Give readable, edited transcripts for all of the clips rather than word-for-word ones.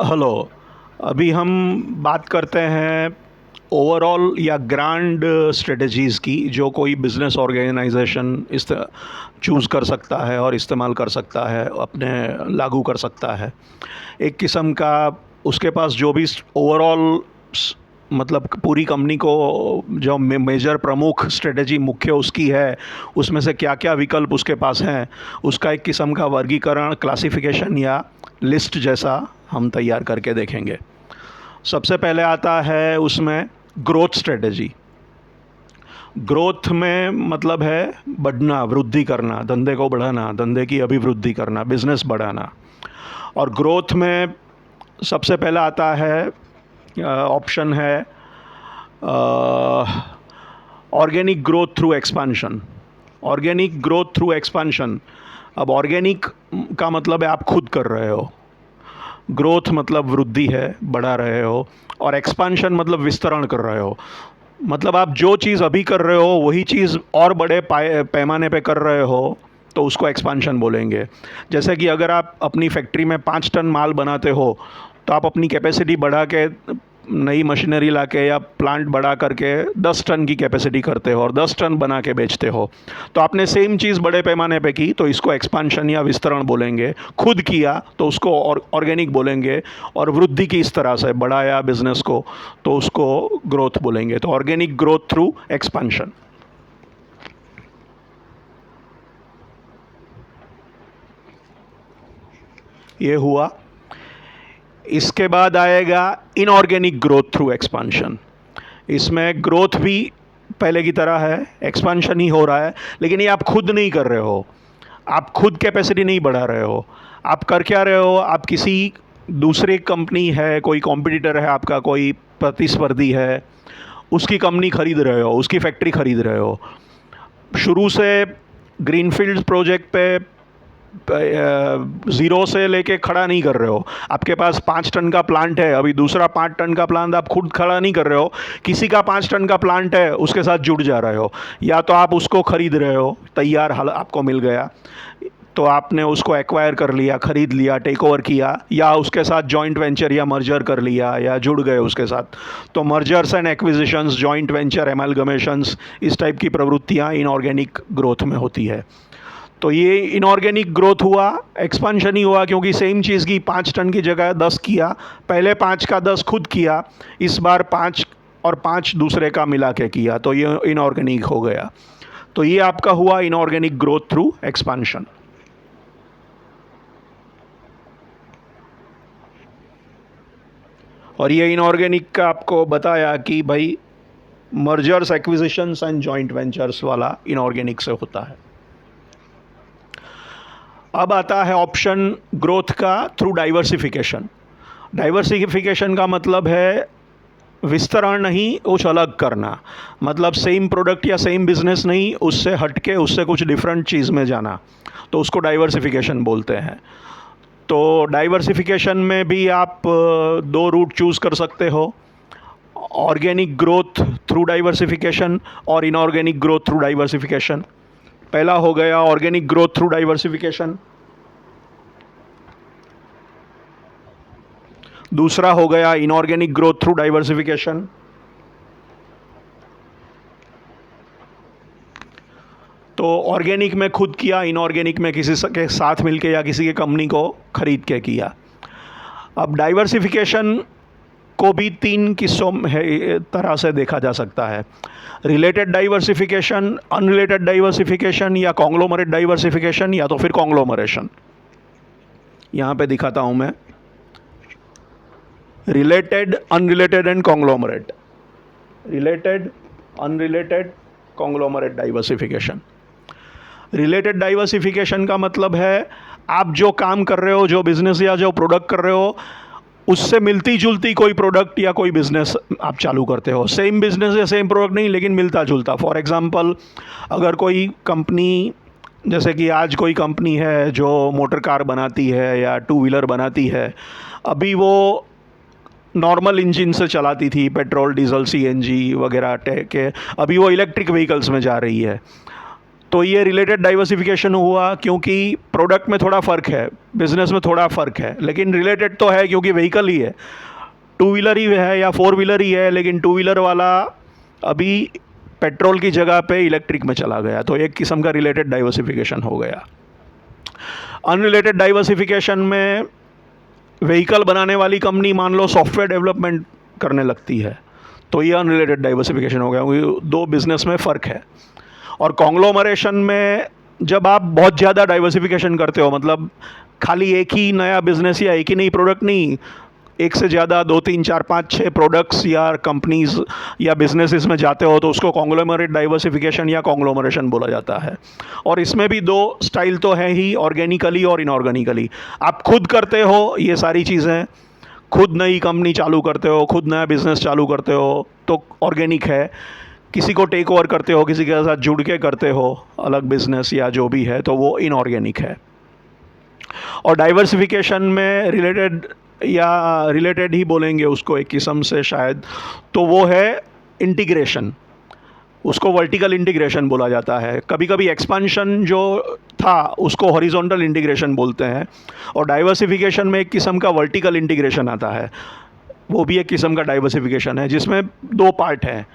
Hello. अभी हम बात करते हैं ओवरऑल या ग्रैंड स्ट्रेटजीज़ की, जो कोई बिजनेस ऑर्गेनाइजेशन इस चूज़ कर सकता है और इस्तेमाल कर सकता है, अपने लागू कर सकता है। एक किस्म का उसके पास जो भी ओवरऑल मतलब पूरी कंपनी को जो मेजर प्रमुख स्ट्रेटजी मुख्य उसकी है, उसमें से क्या क्या विकल्प उसके पास हैं, उसका एक किस्म का वर्गीकरण, क्लासिफिकेशन या लिस्ट जैसा हम तैयार करके देखेंगे। सबसे पहले आता है उसमें ग्रोथ स्ट्रेटजी। ग्रोथ में मतलब है बढ़ना, वृद्धि करना, धंधे को बढ़ाना, धंधे की अभिवृद्धि करना, बिजनेस बढ़ाना। और ग्रोथ में सबसे पहला आता है ऑप्शन है organic growth through expansion. Organic growth through expansion. अब ऑर्गेनिक का मतलब है आप खुद कर रहे हो, ग्रोथ मतलब वृद्धि है, बढ़ा रहे हो, और एक्सपांशन मतलब विस्तरण कर रहे हो। मतलब आप जो चीज़ अभी कर रहे हो वही चीज़ और बड़े पैमाने पे कर रहे हो, तो उसको एक्सपांशन बोलेंगे। जैसे कि अगर आप अपनी फैक्ट्री में 5 टन माल बनाते हो, तो आप अपनी कैपेसिटी बढ़ा के नई मशीनरी ला के या प्लांट बड़ा करके 10 टन की कैपेसिटी करते हो और 10 टन बना के बेचते हो, तो आपने सेम चीज़ बड़े पैमाने पे की, तो इसको एक्सपांशन या विस्तरण बोलेंगे। खुद किया तो उसको ऑर्गेनिक बोलेंगे, और वृद्धि की इस तरह से बढ़ाया बिजनेस को, तो उसको ग्रोथ बोलेंगे। तो ऑर्गेनिक ग्रोथ थ्रू एक्सपांशन ये हुआ। इसके बाद आएगा इनऑर्गेनिक ग्रोथ थ्रू एक्सपांशन। इसमें ग्रोथ भी पहले की तरह है, एक्सपांशन ही हो रहा है, लेकिन ये आप खुद नहीं कर रहे हो, आप खुद कैपेसिटी नहीं बढ़ा रहे हो। आप कर क्या रहे हो, आप किसी दूसरी कंपनी है, कोई कॉम्पिटिटर है आपका, कोई प्रतिस्पर्धी है, उसकी कंपनी खरीद रहे हो, उसकी फैक्ट्री खरीद रहे हो। शुरू से ग्रीनफील्ड प्रोजेक्ट पे ज़ीरो से लेके खड़ा नहीं कर रहे हो। आपके पास 5 टन का प्लांट है, अभी दूसरा 5 टन का प्लांट आप खुद खड़ा नहीं कर रहे हो, किसी का 5 टन का प्लांट है उसके साथ जुड़ जा रहे हो। या तो आप उसको खरीद रहे हो, तैयार हाल आपको मिल गया तो आपने उसको एक्वायर कर लिया, खरीद लिया, टेक ओवर किया, या उसके साथ जॉइंट वेंचर या मर्जर कर लिया, या जुड़ गए उसके साथ। तो mergers and acquisitions, joint venture, amalgamations, इस टाइप की प्रवृत्तियाँ इनऑर्गेनिक ग्रोथ में होती है। तो ये इनऑर्गेनिक ग्रोथ हुआ, एक्सपांशन ही हुआ, क्योंकि सेम चीज़ की 5 टन की जगह 10 किया, पहले 5 का 10 खुद किया, इस बार 5 और 5 दूसरे का मिला के किया, तो ये इनऑर्गेनिक हो गया। तो ये आपका हुआ इनऑर्गेनिक ग्रोथ थ्रू एक्सपांशन। और ये इनऑर्गेनिक का आपको बताया कि भाई mergers, acquisitions and joint ventures वाला इनऑर्गेनिक से होता है। अब आता है ऑप्शन ग्रोथ का थ्रू डाइवर्सिफिकेशन। डाइवर्सिफिकेशन का मतलब है विस्तरण नहीं, कुछ अलग करना। मतलब सेम प्रोडक्ट या सेम बिजनेस नहीं, उससे हटके उससे कुछ डिफरेंट चीज़ में जाना, तो उसको डाइवर्सिफिकेशन बोलते हैं। तो डाइवर्सिफिकेशन में भी आप दो रूट चूज़ कर सकते हो, ऑर्गेनिक ग्रोथ थ्रू डाइवर्सिफिकेशन और इनऑर्गेनिक ग्रोथ थ्रू डाइवर्सिफिकेशन। पहला हो गया ऑर्गेनिक ग्रोथ थ्रू डाइवर्सिफिकेशन, दूसरा हो गया इनऑर्गेनिक ग्रोथ थ्रू डाइवर्सिफिकेशन। तो ऑर्गेनिक में खुद किया, इनऑर्गेनिक में किसी के साथ मिलके या किसी के कंपनी को खरीद के किया। अब डाइवर्सिफिकेशन को भी 3 किस्सों में तरह से देखा जा सकता है: रिलेटेड डाइवर्सिफिकेशन, अनरिलेटेड डाइवर्सिफिकेशन, या कॉन्ग्लोमरेट डाइवर्सिफिकेशन, या तो फिर कॉन्ग्लोमरेशन। यहाँ पे दिखाता हूँ मैं, related, unrelated and conglomerate. Related, unrelated, conglomerate diversification. Related diversification का मतलब है आप जो काम कर रहे हो, जो बिजनेस या जो प्रोडक्ट कर रहे हो, उससे मिलती जुलती कोई प्रोडक्ट या कोई बिजनेस आप चालू करते हो। सेम बिजनेस या सेम प्रोडक्ट नहीं, लेकिन मिलता जुलता। फॉर एग्जांपल, अगर कोई कंपनी, जैसे कि आज कोई कंपनी है जो मोटर कार बनाती है या टू व्हीलर बनाती है, अभी वो नॉर्मल इंजन से चलाती थी, पेट्रोल, डीजल, सीएनजी वगैरह के, अभी वो इलेक्ट्रिक व्हीकल्स में जा रही है। तो ये रिलेटेड डाइवर्सिफिकेशन हुआ क्योंकि प्रोडक्ट में थोड़ा फ़र्क है, बिजनेस में थोड़ा फ़र्क है, लेकिन रिलेटेड तो है क्योंकि व्हीकल ही है, टू व्हीलर ही है या फोर व्हीलर ही है, लेकिन टू व्हीलर वाला अभी पेट्रोल की जगह पे इलेक्ट्रिक में चला गया, तो एक किस्म का रिलेटेड डाइवर्सिफिकेशन हो गया। अनरिलेटेड डाइवर्सिफिकेशन में व्हीकल बनाने वाली कंपनी मान लो सॉफ्टवेयर डेवलपमेंट करने लगती है, तो ये अनरिलेटेड डाइवर्सिफिकेशन हो गया क्योंकि दो बिजनेस में फ़र्क है। और कॉन्ग्लोमरेशन में जब आप बहुत ज़्यादा डाइवर्सिफिकेशन करते हो, मतलब खाली एक ही नया बिजनेस या एक ही नई प्रोडक्ट नहीं, एक से ज़्यादा 2 3 4 5 6 प्रोडक्ट्स या कंपनीज या बिजनेसेस में जाते हो, तो उसको कॉन्ग्लोमरेट डाइवर्सिफिकेशन या कॉन्ग्लोमरेशन बोला जाता है। और इसमें भी दो स्टाइल तो है ही, ऑर्गेनिकली और इनऑर्गेनिकली। आप खुद करते हो ये सारी चीज़ें, खुद नई कंपनी चालू करते हो, खुद नया बिजनेस चालू करते हो, तो ऑर्गेनिक है। किसी को टेक ओवर करते हो, किसी के साथ जुड़ के करते हो अलग बिजनेस या जो भी है, तो वो इनऑर्गेनिक है। और डाइवर्सिफिकेशन में रिलेटेड ही बोलेंगे उसको एक किस्म से शायद, तो वो है इंटीग्रेशन। उसको वर्टिकल इंटीग्रेशन बोला जाता है। कभी कभी एक्सपांशन जो था उसको हॉरिजॉन्टल इंटीग्रेशन बोलते हैं, और डाइवर्सिफिकेशन में एक किस्म का वर्टिकल इंटीग्रेशन आता है, वो भी एक किस्म का डाइवर्सिफिकेशन है जिसमें दो पार्ट हैं,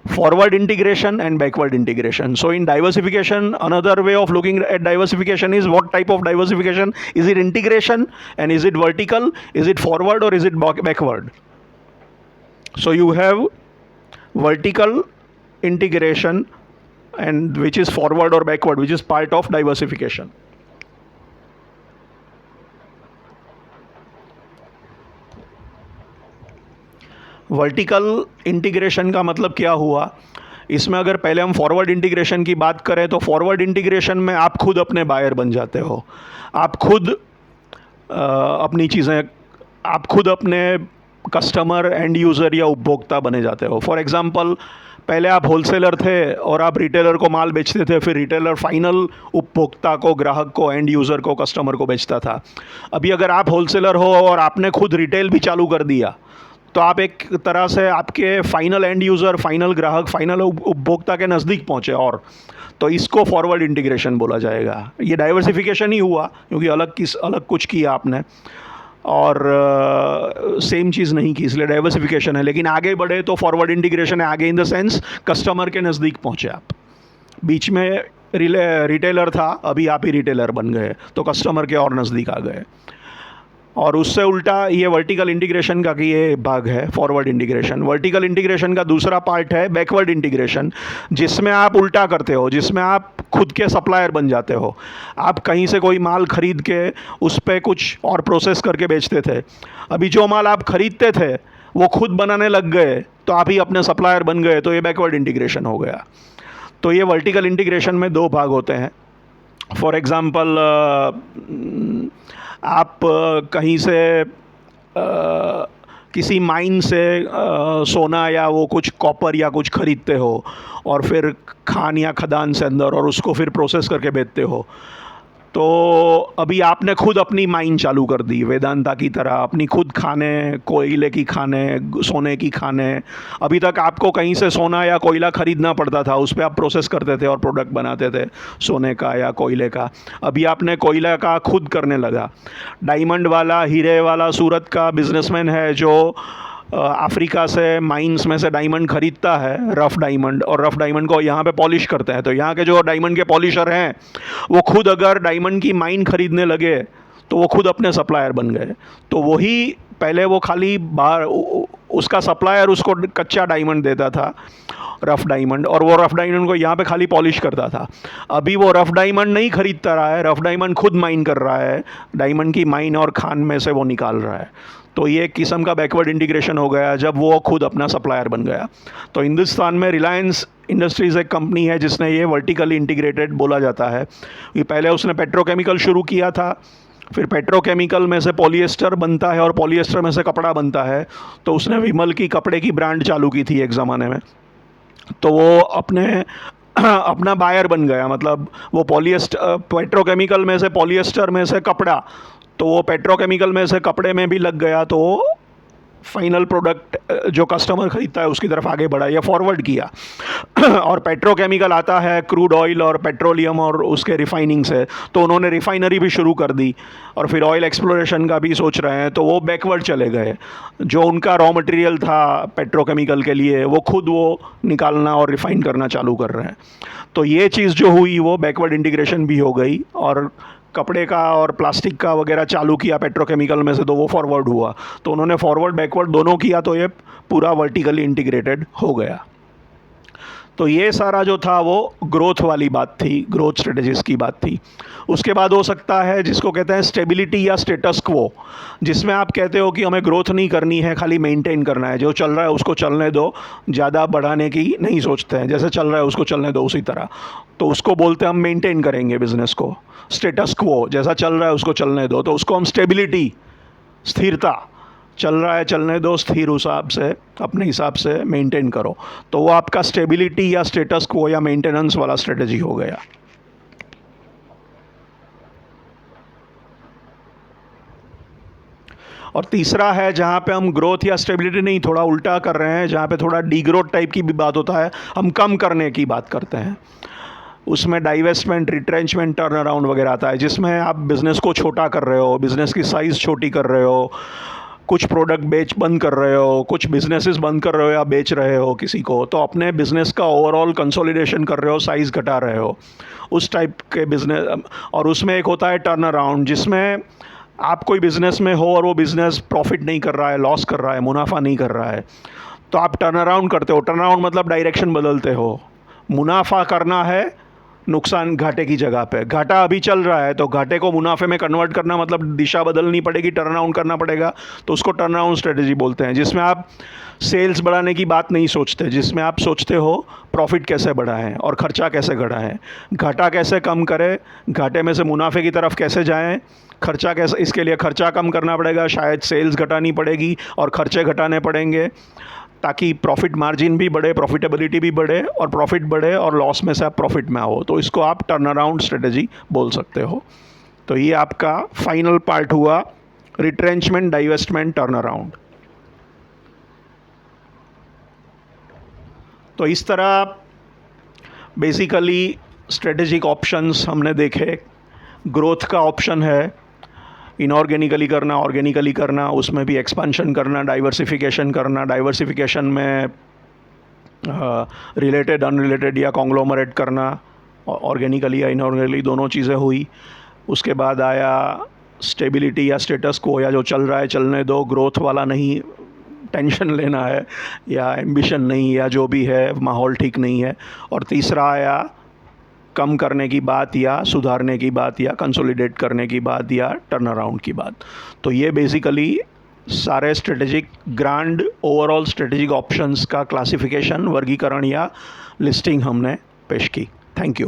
forward integration and backward integration. So in diversification, another way of looking at diversification is what type of diversification? Is it integration, and is it vertical, is it forward, or is it backward? So you have vertical integration, and which is forward or backward, which is part of diversification. Vertical integration का मतलब क्या हुआ? इसमें अगर पहले हम forward integration की बात करें, तो फॉरवर्ड इंटीग्रेशन में आप खुद अपने बायर बन जाते हो, आप खुद अपनी चीज़ें, आप खुद अपने कस्टमर, एंड यूज़र या उपभोक्ता बने जाते हो। फॉर एग्ज़ाम्पल, पहले आप होलसेलर थे और आप रिटेलर को माल बेचते थे, फिर रिटेलर फाइनल उपभोक्ता को, ग्राहक को, एंड यूज़र को, कस्टमर को बेचता था। अभी अगर आप होलसेलर हो और आपने खुद रिटेल भी चालू कर दिया, तो आप एक तरह से आपके फाइनल एंड यूज़र, फाइनल ग्राहक, फाइनल उपभोक्ता के नज़दीक पहुँचे, और तो इसको फॉरवर्ड इंटीग्रेशन बोला जाएगा। ये डाइवर्सिफिकेशन ही हुआ क्योंकि अलग कुछ किया आपने, और सेम चीज़ नहीं की, इसलिए डाइवर्सिफिकेशन है। लेकिन आगे बढ़े तो फॉरवर्ड इंटीग्रेशन है, आगे इन द सेंस कस्टमर के नज़दीक पहुँचे आप। बीच में रिटेलर था, अभी आप ही रिटेलर बन गए, तो कस्टमर के और नज़दीक आ गए। और उससे उल्टा ये वर्टिकल इंटीग्रेशन का कि ये भाग है फॉरवर्ड इंटीग्रेशन। वर्टिकल इंटीग्रेशन का दूसरा पार्ट है बैकवर्ड इंटीग्रेशन, जिसमें आप उल्टा करते हो, जिसमें आप खुद के सप्लायर बन जाते हो। आप कहीं से कोई माल खरीद के उस पर कुछ और प्रोसेस करके बेचते थे, अभी जो माल आप खरीदते थे वो खुद बनाने लग गए, तो आप ही अपने सप्लायर बन गए, तो ये बैकवर्ड इंटीग्रेशन हो गया। तो ये वर्टिकल इंटीग्रेशन में दो भाग होते हैं। फॉर एग्ज़ाम्पल, आप कहीं से किसी माइन से सोना या वो कुछ कॉपर या कुछ खरीदते हो, और फिर खान या खदान से अंदर, और उसको फिर प्रोसेस करके बेचते हो, तो अभी आपने खुद अपनी माइन चालू कर दी वेदांता की तरह, अपनी खुद खाने, कोयले की खाने, सोने की खाने। अभी तक आपको कहीं से सोना या कोयला ख़रीदना पड़ता था, उस पर आप प्रोसेस करते थे और प्रोडक्ट बनाते थे सोने का या कोयले का। अभी आपने कोयला का खुद करने लगा। डायमंड वाला, हीरे वाला सूरत का बिजनेसमैन है जो अफ्रीका से माइंस में से डायमंड ख़रीदता है, रफ़ डायमंड, और रफ़ डायमंड को यहाँ पे पॉलिश करते हैं। तो यहाँ के जो डायमंड के पॉलिशर हैं वो खुद अगर डायमंड की माइन ख़रीदने लगे तो वो खुद अपने सप्लायर बन गए। तो वही पहले वो खाली बाहर उसका सप्लायर उसको कच्चा डायमंड देता था, रफ़ डायमंड, और वो रफ़ डायमंड को यहाँ पे खाली पॉलिश करता था। अभी वो रफ़ डायमंड नहीं खरीदता रहा है, रफ़ डायमंड खुद माइन कर रहा है, डायमंड की माइन और खान में से वो निकाल रहा है। तो ये एक किस्म का बैकवर्ड इंटीग्रेशन हो गया जब वो खुद अपना सप्लायर बन गया। तो हिंदुस्तान में रिलायंस इंडस्ट्रीज़ एक कंपनी है जिसने ये वर्टिकली इंटीग्रेटेड बोला जाता है। ये पहले उसने पेट्रोकेमिकल शुरू किया था, फिर पेट्रोकेमिकल में से पॉलिएस्टर बनता है और पॉलिएस्टर में से कपड़ा बनता है, तो उसने विमल की कपड़े की ब्रांड चालू की थी एक ज़माने में। तो वो अपना बायर बन गया, मतलब वो पेट्रोकेमिकल में से पॉलिएस्टर में से कपड़ा, तो वो पेट्रोकेमिकल में से कपड़े में भी लग गया, तो फाइनल प्रोडक्ट जो कस्टमर ख़रीदता है उसकी तरफ आगे बढ़ा या फॉरवर्ड किया। और पेट्रोकेमिकल आता है क्रूड ऑयल और पेट्रोलियम और उसके रिफाइनिंग से, तो उन्होंने रिफाइनरी भी शुरू कर दी और फिर ऑयल एक्सप्लोरेशन का भी सोच रहे हैं, तो वो बैकवर्ड चले गए। जो उनका रॉ मटेरियल था पेट्रोकेमिकल के लिए वो खुद वो निकालना और रिफ़ाइन करना चालू कर रहे हैं। तो ये चीज़ जो हुई वो बैकवर्ड इंटीग्रेशन भी हो गई, और कपड़े का और प्लास्टिक का वगैरह चालू किया पेट्रोकेमिकल में से, तो वो फॉरवर्ड हुआ। तो उन्होंने फॉरवर्ड बैकवर्ड दोनों किया, तो ये पूरा वर्टिकली इंटीग्रेटेड हो गया। तो ये सारा जो था वो ग्रोथ वाली बात थी, ग्रोथ स्ट्रेटजीज़ की बात थी। उसके बाद हो सकता है जिसको कहते हैं स्टेबिलिटी या स्टेटस क्वो, जिसमें आप कहते हो कि हमें ग्रोथ नहीं करनी है, खाली मेंटेन करना है, जो चल रहा है उसको चलने दो, ज़्यादा बढ़ाने की नहीं सोचते हैं, जैसे चल रहा है उसको चलने दो उसी तरह। तो उसको बोलते हैं हम मेंटेन करेंगे बिज़नेस को। स्टेटस क्वो, जैसा चल रहा है उसको चलने दो, तो उसको हम स्टेबिलिटी, स्थिरता, चल रहा है चलने दो, स्थिर हिसाब से अपने हिसाब से मेंटेन करो। तो वो आपका स्टेबिलिटी या स्टेटस क्वो या मेंटेनेंस वाला स्ट्रेटजी हो गया। और तीसरा है जहाँ पे हम ग्रोथ या स्टेबिलिटी नहीं, थोड़ा उल्टा कर रहे हैं, जहाँ पे थोड़ा डीग्रोथ टाइप की भी बात होता है, हम कम करने की बात करते हैं। उसमें डाइवेस्टमेंट, रिट्रेंचमेंट, टर्न अराउंड वगैरह आता है, जिसमें आप बिज़नेस को छोटा कर रहे हो, बिज़नेस की साइज़ छोटी कर रहे हो, कुछ प्रोडक्ट बंद कर रहे हो, कुछ बिजनेसेस बंद कर रहे हो या बेच रहे हो किसी को, तो अपने बिज़नेस का ओवरऑल कंसोलिडेशन कर रहे हो, साइज़ घटा रहे हो, उस टाइप के बिज़नेस। और उसमें एक होता है टर्न अराउंड, जिसमें आप कोई बिज़नेस में हो और वो बिज़नेस प्रॉफिट नहीं कर रहा है, लॉस कर रहा है, मुनाफा नहीं कर रहा है, तो आप टर्न अराउंड करते हो। टर्न अराउंड मतलब डायरेक्शन बदलते हो। मुनाफा करना है नुकसान घाटे की जगह पे, घाटा अभी चल रहा है तो घाटे को मुनाफे में कन्वर्ट करना मतलब दिशा बदलनी पड़ेगी, टर्न अराउंड करना पड़ेगा, तो उसको टर्न अराउंड स्ट्रेटजी बोलते हैं। जिसमें आप सेल्स बढ़ाने की बात नहीं सोचते, जिसमें आप सोचते हो प्रॉफिट कैसे बढ़ाएं और खर्चा कैसे घटाएं, घाटा कैसे कम करें, घाटे में से मुनाफे की तरफ कैसे जाएं, खर्चा कैसे, इसके लिए खर्चा कम करना पड़ेगा, शायद सेल्स घटानी पड़ेगी और खर्चे घटाने पड़ेंगे, ताकि प्रॉफिट मार्जिन भी बढ़े, प्रॉफिटेबिलिटी भी बढ़े, और प्रॉफिट बढ़े और लॉस में से आप प्रॉफिट में आओ। तो इसको आप टर्न अराउंड स्ट्रेटजी बोल सकते हो। तो ये आपका फाइनल पार्ट हुआ, रिट्रेंचमेंट, डाइवेस्टमेंट, टर्न अराउंड। तो इस तरह बेसिकली स्ट्रेटेजिक ऑप्शंस हमने देखे। ग्रोथ का ऑप्शन है इनऑर्गेनिकली करना, ऑर्गेनिकली करना, उसमें भी एक्सपेंशन करना, डाइवर्सिफिकेशन करना, डाइवर्सिफिकेशन में रिलेटेड, अनरिलेटेड या कॉन्ग्लोमरेट करना, ऑर्गेनिकली या इनऑर्गेनिकली दोनों चीज़ें हुई। उसके बाद आया स्टेबिलिटी या स्टेटस को, या जो चल रहा है चलने दो, ग्रोथ वाला नहीं, टेंशन लेना है या एम्बिशन नहीं, या जो भी है माहौल ठीक नहीं है। और तीसरा आया कम करने की बात या सुधारने की बात या कंसोलिडेट करने की बात या टर्न अराउंड की बात। तो ये बेसिकली सारे strategic grand overall strategic options का क्लासिफिकेशन, वर्गीकरण या लिस्टिंग हमने पेश की। Thank you.